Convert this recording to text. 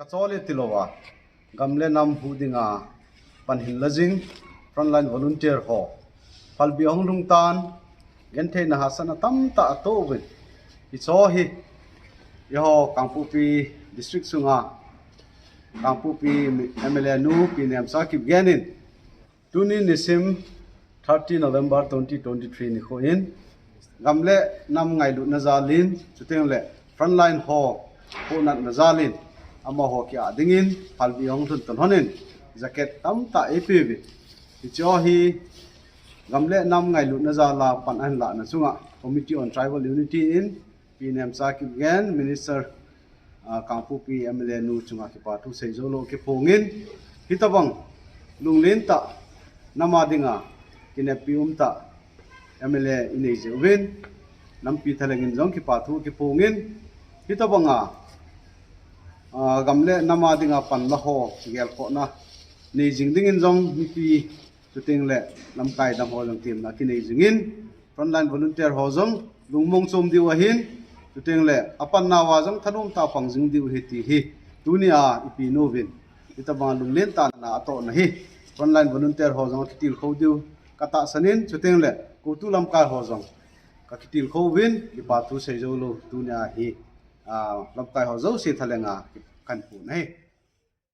kachole tilowa gamle nam hudinga panhin lajing frontline volunteer ho falbi ong lungtan gente na hasana tam ta to win icho hi yo kangpupi district sunga kangpupi MLA nu pinem sakip ganin tuni nisim 30 November 2023 ni khoin gamle nam ngai lu nazalin chuteng le frontline ho honat nazalin ama ho kya dingin falbi ong thun ton honin jacket tam ta epb icho hi gamle nam ngai lu nazala pan an la na chunga committee on tribal unity in pinem sakip gan minister kangpupi MLA nu chunga ki pa thu seizolo ke phongin hitabang lunglin ta namadinga kinepium ta MLA inei jewin nampi thalengin jong ki pa thu ki phongin hitabanga gamle namadinga pan la ho gel ko na nei jingdingin jong pi chuting le lamkai dam ho lang tim na ki nei jingin frontline volunteer ho jong lungmong chom diwa hin chuting le apan nawa jong thanum ta pangjing diu he ti hi dunia ipi novin hitabanga lunglen ta na ato na hi frontline volunteer ho jong til kho diu kata sanin chuting le kutu lamkai ho jong ka til kho win ki pa thu sei jolo dunia hi lamkai ho zo se thalenga kan pu nei